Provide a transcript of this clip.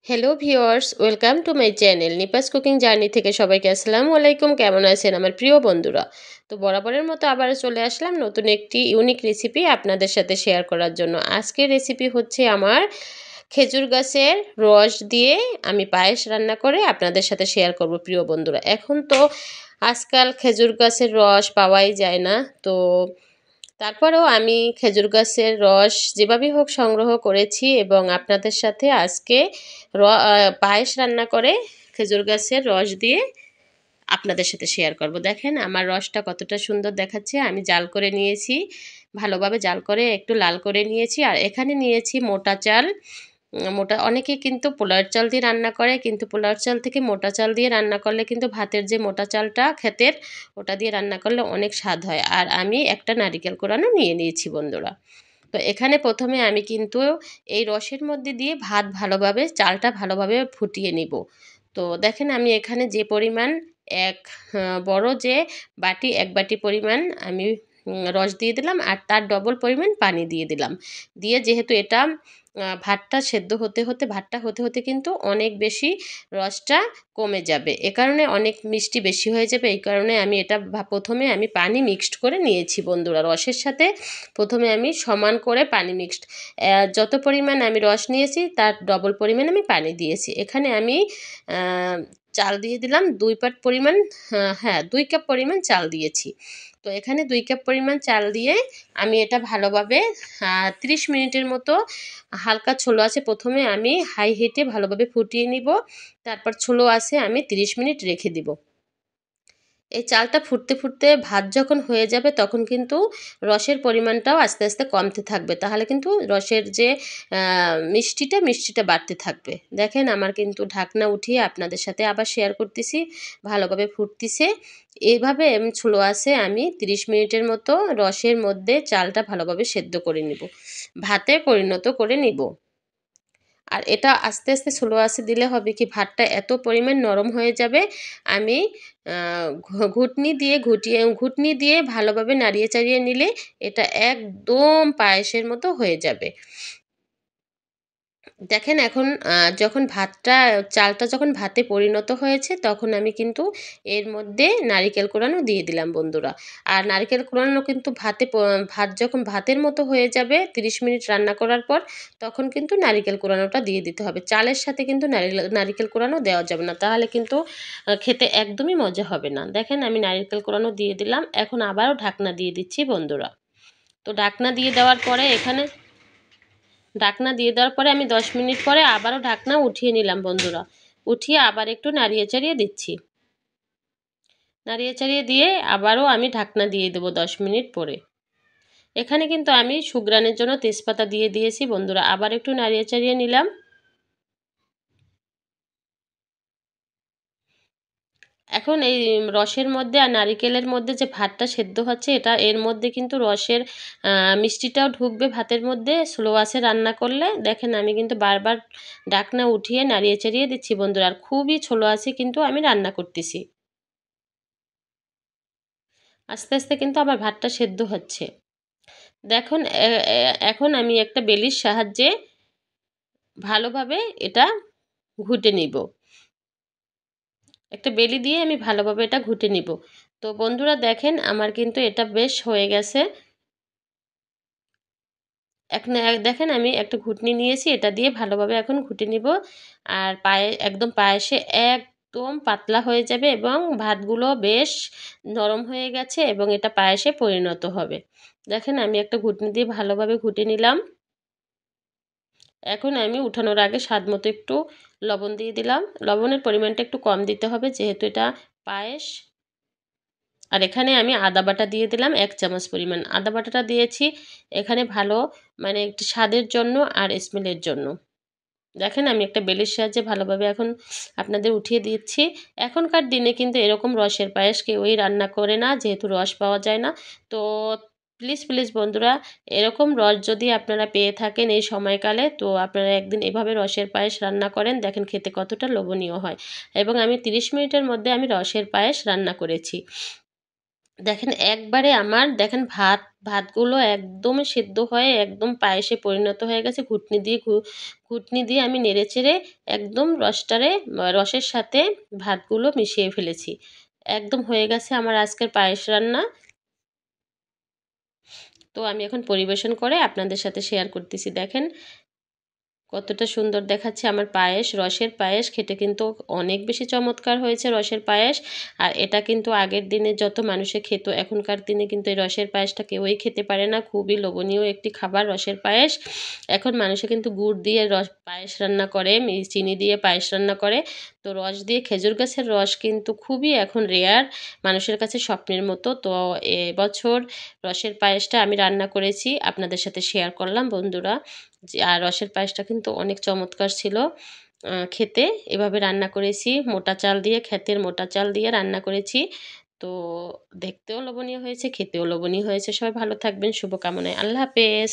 Hello viewers, welcome to my channel নিপাস cooking journey থেকে সবাইকে আসসালামু আলাইকুম। কেমন আছেন আমার প্রিয় বন্ধুরা? তো বরাবরের মতো আবারও চলে আসলাম নতুন একটি ইউনিক রেসিপি আপনাদের সাথে শেয়ার করার জন্য। আজকের রেসিপি হচ্ছে আমার খেজুর গাছের রস দিয়ে আমি পায়েস রান্না করে আপনাদের সাথে শেয়ার করব প্রিয় বন্ধুরা। এখন তো আজকাল খেজুর গাছের রস পাওয়াই যায় না, তো তারপরেও আমি খেজুর গাছের রস যেভাবেই হোক সংগ্রহ করেছি এবং আপনাদের সাথে আজকে পায়েস রান্না করে খেজুর গাছের রস দিয়ে আপনাদের সাথে শেয়ার করব। দেখেন আমার রসটা কতটা সুন্দর দেখাচ্ছে। আমি জাল করে নিয়েছি, ভালোভাবে জাল করে একটু লাল করে নিয়েছি। আর এখানে নিয়েছি মোটা চাল। মোটা অনেকে কিন্তু পোলার চাল দিয়ে রান্না করে, কিন্তু পোলার চাল থেকে মোটা চাল দিয়ে রান্না করলে কিন্তু ভাতের যে মোটা চালটা ক্ষেতের, ওটা দিয়ে রান্না করলে অনেক স্বাদ হয়। আর আমি একটা নারিকেল কোরানো নিয়ে নিয়েছি বন্ধুরা। তো এখানে প্রথমে আমি কিন্তু এই রসের মধ্যে দিয়ে ভাত ভালোভাবে, চালটা ভালোভাবে ফুটিয়ে নিব। তো দেখেন আমি এখানে যে পরিমাণ এক বড় যে বাটি, এক বাটি পরিমাণ আমি রস দিয়ে দিলাম, আর তার ডবল পরিমাণ পানি দিয়ে দিলাম। দিয়ে যেহেতু এটা ভাতটা সেদ্ধ হতে হতে, ভাতটা হতে হতে কিন্তু অনেক বেশি রসটা কমে যাবে, এ কারণে অনেক মিষ্টি বেশি হয়ে যাবে। এই কারণে আমি এটা প্রথমে আমি পানি মিক্সড করে নিয়েছি বন্ধুরা। রসের সাথে প্রথমে আমি সমান করে পানি মিক্সড, যত পরিমাণ আমি রস নিয়েছি তার ডবল পরিমাণ আমি পানি দিয়েছি। এখানে আমি চাল দিয়ে দিলাম 2 পাট পরিমাণ, হ্যাঁ 2 কাপ পরিমাণ চাল দিয়েছি। তো এখানে 2 কাপ পরিমাণ চাল দিয়ে আমি এটা ভালোভাবে 30 মিনিটের মতো, হালকা ছোলো আছে প্রথমে আমি হাই হিটে ভালোভাবে ফুটিয়ে নিব, তারপর ছোলো আছে আমি 30 মিনিট রেখে দিব। এই চালটা ফুটতে ফুটতে ভাত যখন হয়ে যাবে তখন কিন্তু রসের পরিমাণটাও আস্তে আস্তে কমতে থাকবে, তাহলে কিন্তু রসের যে মিষ্টিটা বাড়তে থাকবে। দেখেন আমার কিন্তু ঢাকনা উঠিয়ে আপনাদের সাথে আবার শেয়ার করতেছি, ভালোভাবে ফুটতেছে। এইভাবে ছোলো আছে আমি 30 মিনিটের মতো রসের মধ্যে চালটা ভালোভাবে সেদ্ধ করে নিব, ভাতে পরিণত করে নিব। আর এটা আস্তে আস্তে স্লো আঁচে দিলে হবে কি, ভাতটা এত পরিমাণ নরম হয়ে যাবে, আমি ঘুটনি দিয়ে ভালোভাবে নাড়িয়ে চাড়িয়ে নিলে এটা একদম পায়েসের মতো হয়ে যাবে। দেখেন এখন যখন চালটা যখন ভাতে পরিণত হয়েছে তখন আমি কিন্তু এর মধ্যে নারিকেল কোরানো দিয়ে দিলাম বন্ধুরা। আর নারিকেল কোরানো কিন্তু ভাত যখন ভাতের মতো হয়ে যাবে 30 মিনিট রান্না করার পর, তখন কিন্তু নারিকেল কোরানোটা দিয়ে দিতে হবে। চালের সাথে কিন্তু নারিকেল কোরানো দেওয়া যাবে না, তাহলে কিন্তু খেতে একদমই মজা হবে না। দেখেন আমি নারিকেল কোরানো দিয়ে দিলাম, এখন আবারও ঢাকনা দিয়ে দিচ্ছি বন্ধুরা। তো ঢাকনা দিয়ে দেওয়ার পরে ঢাকনা দিয়ে দেওয়ার পরে আমি 10 মিনিট পরে আবারও ঢাকনা উঠিয়ে নিলাম বন্ধুরা। উঠিয়ে আবার একটু নাড়িয়ে চাড়িয়ে দিচ্ছি, নাড়িয়ে চাড়িয়ে দিয়ে আবারও আমি ঢাকনা দিয়ে দেবো 10 মিনিট পরে। এখানে কিন্তু আমি সুগ্রানের জন্য তেজপাতা দিয়ে দিয়েছি বন্ধুরা, আবার একটু নাড়িয়ে চাড়িয়ে নিলাম। এখন এই রসের মধ্যে আর নারিকেলের মধ্যে যে ভাতটা সেদ্ধ হচ্ছে, এটা এর মধ্যে কিন্তু রসের মিষ্টিটাও ঢুকবে ভাতের মধ্যে স্লো আঁচে রান্না করলে। দেখেন আমি কিন্তু বারবার ঢাকনা উঠিয়ে নাড়িয়ে চাড়িয়ে দিচ্ছি বন্ধুরা, আর খুবই স্লো আঁচে কিন্তু আমি রান্না করতেছি। আস্তে আস্তে কিন্তু আমার ভাতটা সেদ্ধ হচ্ছে। দেখুন এখন আমি একটা বেলির সাহায্যে ভালোভাবে এটা ঘুটে নিব, একটা বেলি দিয়ে আমি ভালোভাবে এটা ঘুটে নিব। তো বন্ধুরা দেখেন আমার কিন্তু এটা বেশ হয়ে গেছে। এখন দেখেন আমি একটা ঘুটনি নিয়েছি, এটা দিয়ে ভালোভাবে এখন ঘুটে নিব। আর একদম পায়েসে একদম পাতলা হয়ে যাবে এবং ভাতগুলো বেশ নরম হয়ে গেছে এবং এটা পায়েসে পরিণত হবে। দেখেন আমি একটা ঘুটনি দিয়ে ভালোভাবে ঘুটে নিলাম। এখন আমি উঠানোর আগে স্বাদ মতো একটু লবণ দিয়ে দিলাম। লবণের পরিমাণটা একটু কম দিতে হবে যেহেতু এটা পায়েস। আর এখানে আমি আদা বাটা দিয়ে দিলাম 1 চামচ পরিমাণ। আদা বাটাটা দিয়েছি এখানে ভালো, মানে একটু স্বাদের জন্য আর স্মেলের জন্য। দেখেন আমি একটা বেলের সাহায্যে ভালোভাবে এখন আপনাদের উঠিয়ে দিচ্ছি। এখনকার দিনে কিন্তু এরকম রসের পায়েস কেউই রান্না করে না, যেহেতু রস পাওয়া যায় না। তো প্লিজ প্লিজ বন্ধুরা, এরকম রস যদি আপনারা পেয়ে থাকেন এই সময়কালে, তো আপনারা একদিন এভাবে রসের পায়েস রান্না করেন, দেখেন খেতে কতটা লোভনীয় হয়। এবং আমি 30 মিনিটের মধ্যে আমি রসের পায়েস রান্না করেছি। দেখেন একবারে আমার দেখেন ভাত ভাতগুলো একদমই সেদ্ধ হয়ে একদম পায়েসে পরিণত হয়ে গেছে। ঘুটনি দিয়ে আমি নেড়েচেড়ে একদম রসের সাথে ভাতগুলো মিশিয়ে ফেলেছি। একদম হয়ে গেছে আমার আজকের পায়েস রান্না। তো আমি এখন পরিবেশন করে আপনাদের সাথে শেয়ার করতেছি। দেখেন কতটা সুন্দর দেখাচ্ছে আমার পায়েস, রসের পায়েস। খেতে কিন্তু অনেক বেশি চমৎকার হয়েছে রসের পায়েস। আর এটা কিন্তু আগের দিনে যত মানুষে খেত, এখনকার দিনে কিন্তু এই রসের পায়েসটা কেউই খেতে পারে না। খুবই লোভনীয় একটি খাবার রসের পায়েস। এখন মানুষে কিন্তু গুড় দিয়ে পায়েস রান্না করে, চিনি দিয়ে পায়েস রান্না করে। তো রস দিয়ে খেজুর গাছের রস কিন্তু খুবই এখন রেয়ার, মানুষের কাছে স্বপ্নের মতো। তো এবছর রসের পায়েসটা আমি রান্না করেছি, আপনাদের সাথে শেয়ার করলাম বন্ধুরা। আর রসের পায়েসটা কিন্তু অনেক চমৎকার ছিল খেতে। এভাবে রান্না করেছি মোটা চাল দিয়ে, ক্ষেতের মোটা চাল দিয়ে রান্না করেছি। তো দেখতেও লোভনীয় হয়েছে, খেতেও লোভনীয় হয়েছে। সবাই ভালো থাকবেন, শুভকামনায়। আল্লাহ হাফেজ।